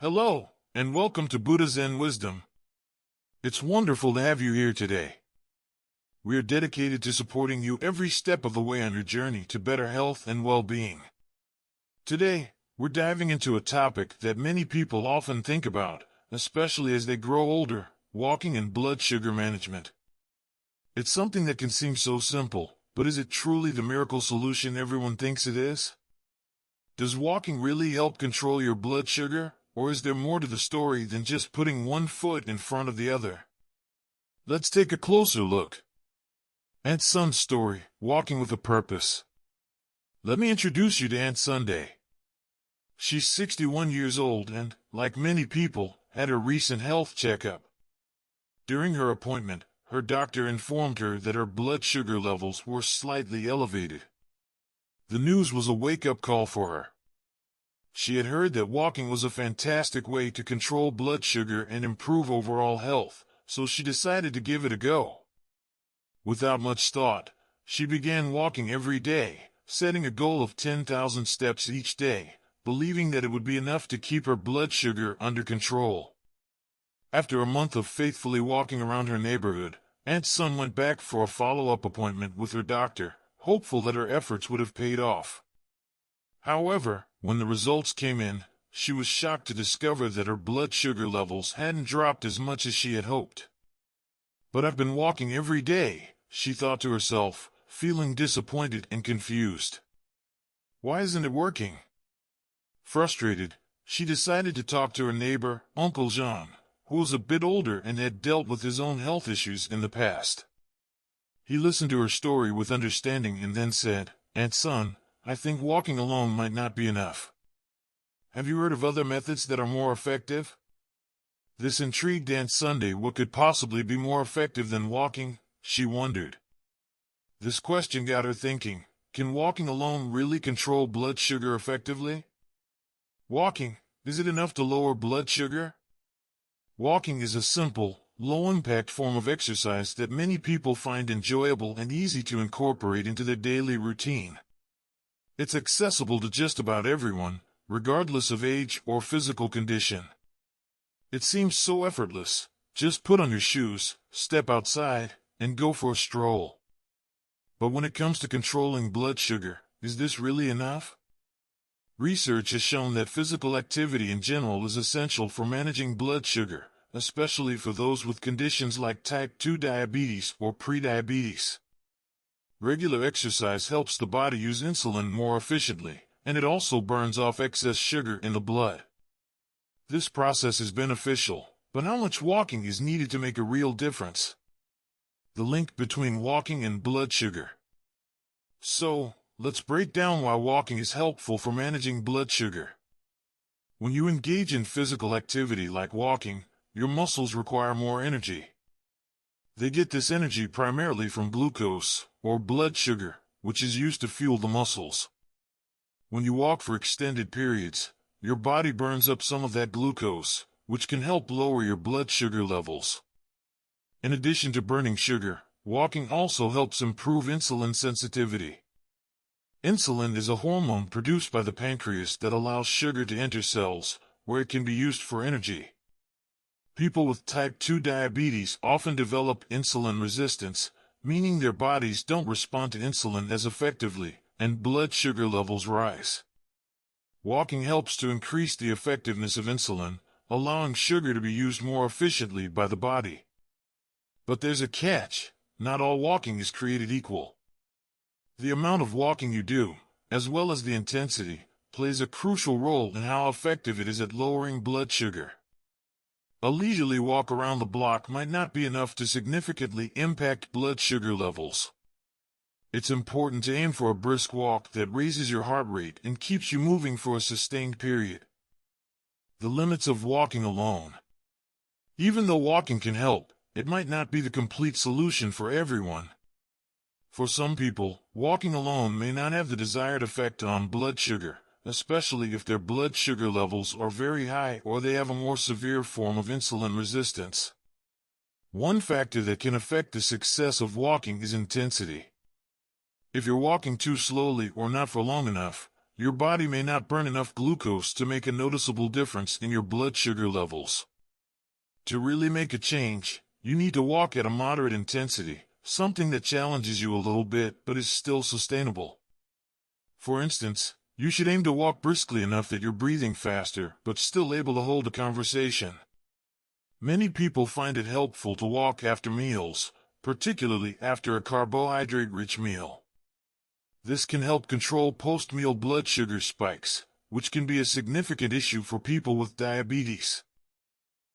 Hello, and welcome to Buddha Zen Wisdom. It's wonderful to have you here today. We are dedicated to supporting you every step of the way on your journey to better health and well-being. Today, we're diving into a topic that many people often think about, especially as they grow older: walking and blood sugar management. It's something that can seem so simple, but is it truly the miracle solution everyone thinks it is? Does walking really help control your blood sugar? Or is there more to the story than just putting one foot in front of the other? Let's take a closer look. Aunt Sun's story, Walking with a Purpose. Let me introduce you to Aunt Sunday. She's 61 years old and, like many people, had her recent health checkup. During her appointment, her doctor informed her that her blood sugar levels were slightly elevated. The news was a wake-up call for her. She had heard that walking was a fantastic way to control blood sugar and improve overall health, so she decided to give it a go. Without much thought, she began walking every day, setting a goal of 10,000 steps each day, believing that it would be enough to keep her blood sugar under control. After a month of faithfully walking around her neighborhood, Aunt Sun went back for a follow-up appointment with her doctor, hopeful that her efforts would have paid off. However, when the results came in, she was shocked to discover that her blood sugar levels hadn't dropped as much as she had hoped. "But I've been walking every day," she thought to herself, feeling disappointed and confused. "Why isn't it working?" Frustrated, she decided to talk to her neighbor, Uncle Jean, who was a bit older and had dealt with his own health issues in the past. He listened to her story with understanding and then said, "Aunt Sun, I think walking alone might not be enough. Have you heard of other methods that are more effective?" This intrigued Aunt Sunday. What could possibly be more effective than walking, she wondered. This question got her thinking, can walking alone really control blood sugar effectively? Walking, is it enough to lower blood sugar? Walking is a simple, low-impact form of exercise that many people find enjoyable and easy to incorporate into their daily routine. It's accessible to just about everyone, regardless of age or physical condition. It seems so effortless. Just put on your shoes, step outside, and go for a stroll. But when it comes to controlling blood sugar, is this really enough? Research has shown that physical activity in general is essential for managing blood sugar, especially for those with conditions like type 2 diabetes or prediabetes. Regular exercise helps the body use insulin more efficiently, and it also burns off excess sugar in the blood. This process is beneficial, but how much walking is needed to make a real difference? The link between walking and blood sugar. So, let's break down why walking is helpful for managing blood sugar. When you engage in physical activity like walking, your muscles require more energy. They get this energy primarily from glucose, or blood sugar, which is used to fuel the muscles. When you walk for extended periods, your body burns up some of that glucose, which can help lower your blood sugar levels. In addition to burning sugar, walking also helps improve insulin sensitivity. Insulin is a hormone produced by the pancreas that allows sugar to enter cells, where it can be used for energy. People with type 2 diabetes often develop insulin resistance, meaning their bodies don't respond to insulin as effectively, and blood sugar levels rise. Walking helps to increase the effectiveness of insulin, allowing sugar to be used more efficiently by the body. But there's a catch: not all walking is created equal. The amount of walking you do, as well as the intensity, plays a crucial role in how effective it is at lowering blood sugar. A leisurely walk around the block might not be enough to significantly impact blood sugar levels. It's important to aim for a brisk walk that raises your heart rate and keeps you moving for a sustained period. The limits of walking alone. Even though walking can help, it might not be the complete solution for everyone. For some people, walking alone may not have the desired effect on blood sugar, especially if their blood sugar levels are very high or they have a more severe form of insulin resistance. One factor that can affect the success of walking is intensity. If you're walking too slowly or not for long enough, your body may not burn enough glucose to make a noticeable difference in your blood sugar levels. To really make a change, you need to walk at a moderate intensity, something that challenges you a little bit but is still sustainable. For instance, you should aim to walk briskly enough that you're breathing faster but still able to hold a conversation. Many people find it helpful to walk after meals, particularly after a carbohydrate-rich meal. This can help control post-meal blood sugar spikes, which can be a significant issue for people with diabetes.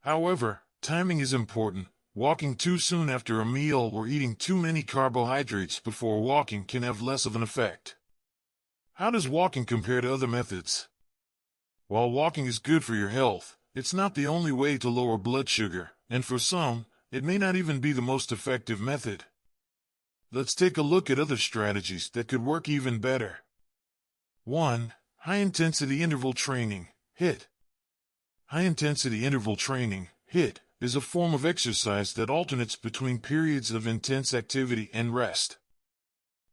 However, timing is important. Walking too soon after a meal or eating too many carbohydrates before walking can have less of an effect. How does walking compare to other methods? While walking is good for your health, it's not the only way to lower blood sugar, and for some, it may not even be the most effective method. Let's take a look at other strategies that could work even better. 1. High-intensity interval training, HIIT. High-intensity interval training, HIIT, is a form of exercise that alternates between periods of intense activity and rest.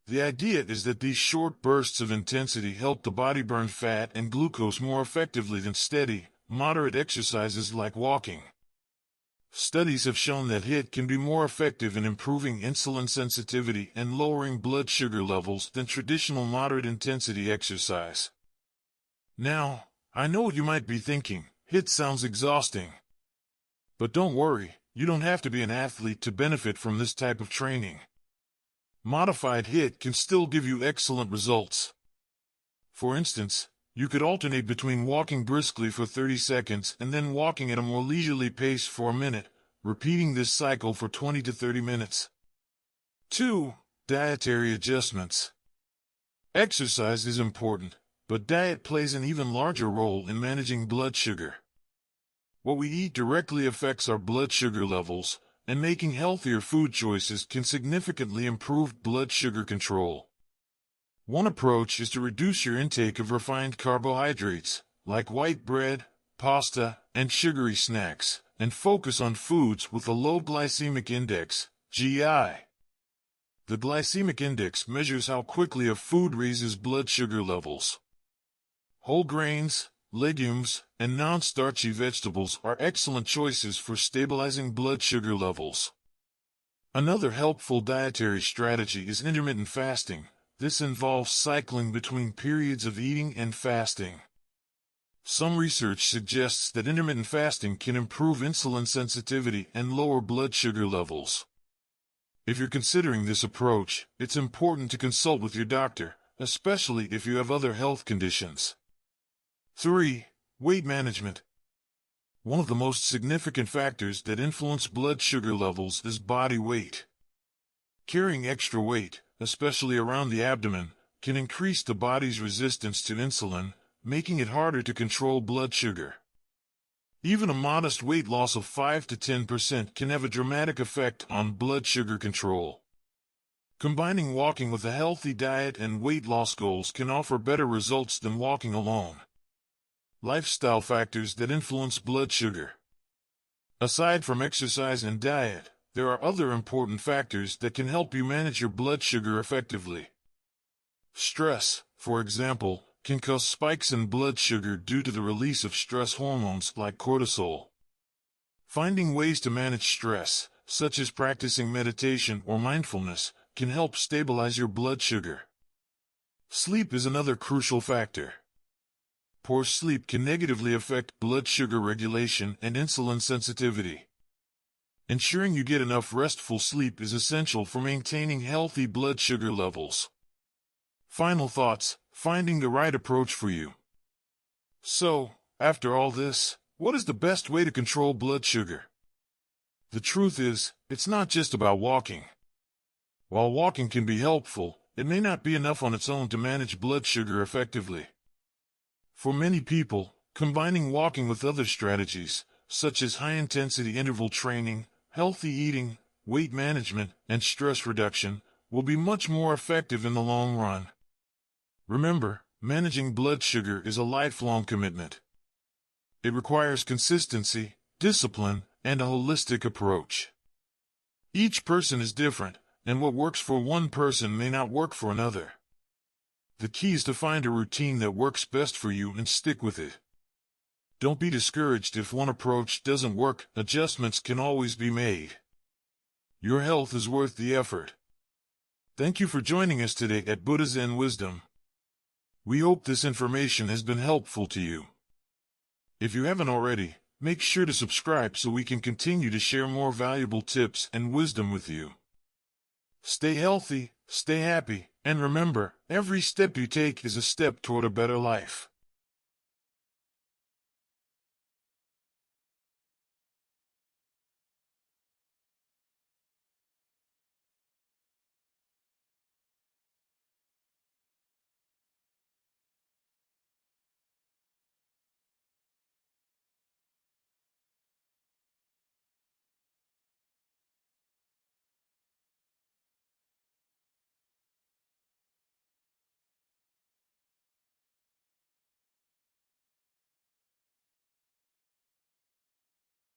The idea is that these short bursts of intensity help the body burn fat and glucose more effectively than steady, moderate exercises like walking. Studies have shown that HIIT can be more effective in improving insulin sensitivity and lowering blood sugar levels than traditional moderate-intensity exercise. Now, I know what you might be thinking, HIIT sounds exhausting. But don't worry, you don't have to be an athlete to benefit from this type of training. Modified HIIT can still give you excellent results. For instance, you could alternate between walking briskly for 30 seconds and then walking at a more leisurely pace for a minute, repeating this cycle for 20 to 30 minutes. 2. Dietary adjustments. Exercise is important, but diet plays an even larger role in managing blood sugar. What we eat directly affects our blood sugar levels, and making healthier food choices can significantly improve blood sugar control. One approach is to reduce your intake of refined carbohydrates, like white bread, pasta, and sugary snacks, and focus on foods with a low glycemic index, GI. The glycemic index measures how quickly a food raises blood sugar levels. Whole grains, legumes, and non-starchy vegetables are excellent choices for stabilizing blood sugar levels. Another helpful dietary strategy is intermittent fasting. This involves cycling between periods of eating and fasting. Some research suggests that intermittent fasting can improve insulin sensitivity and lower blood sugar levels. If you're considering this approach, it's important to consult with your doctor, especially if you have other health conditions. 3. Weight management. One of the most significant factors that influence blood sugar levels is body weight. Carrying extra weight, especially around the abdomen, can increase the body's resistance to insulin, making it harder to control blood sugar. Even a modest weight loss of 5 to 10% can have a dramatic effect on blood sugar control. Combining walking with a healthy diet and weight loss goals can offer better results than walking alone. Lifestyle factors that influence blood sugar. Aside from exercise and diet, there are other important factors that can help you manage your blood sugar effectively. Stress, for example, can cause spikes in blood sugar due to the release of stress hormones like cortisol. Finding ways to manage stress, such as practicing meditation or mindfulness, can help stabilize your blood sugar. Sleep is another crucial factor. Poor sleep can negatively affect blood sugar regulation and insulin sensitivity. Ensuring you get enough restful sleep is essential for maintaining healthy blood sugar levels. Final thoughts, finding the right approach for you. So, after all this, what is the best way to control blood sugar? The truth is, it's not just about walking. While walking can be helpful, it may not be enough on its own to manage blood sugar effectively. For many people, combining walking with other strategies, such as high-intensity interval training, healthy eating, weight management, and stress reduction, will be much more effective in the long run. Remember, managing blood sugar is a lifelong commitment. It requires consistency, discipline, and a holistic approach. Each person is different, and what works for one person may not work for another. The key is to find a routine that works best for you and stick with it. Don't be discouraged if one approach doesn't work. Adjustments can always be made. Your health is worth the effort. Thank you for joining us today at Buddha Zen Wisdom. We hope this information has been helpful to you. If you haven't already, make sure to subscribe so we can continue to share more valuable tips and wisdom with you. Stay healthy, stay happy, and remember, every step you take is a step toward a better life.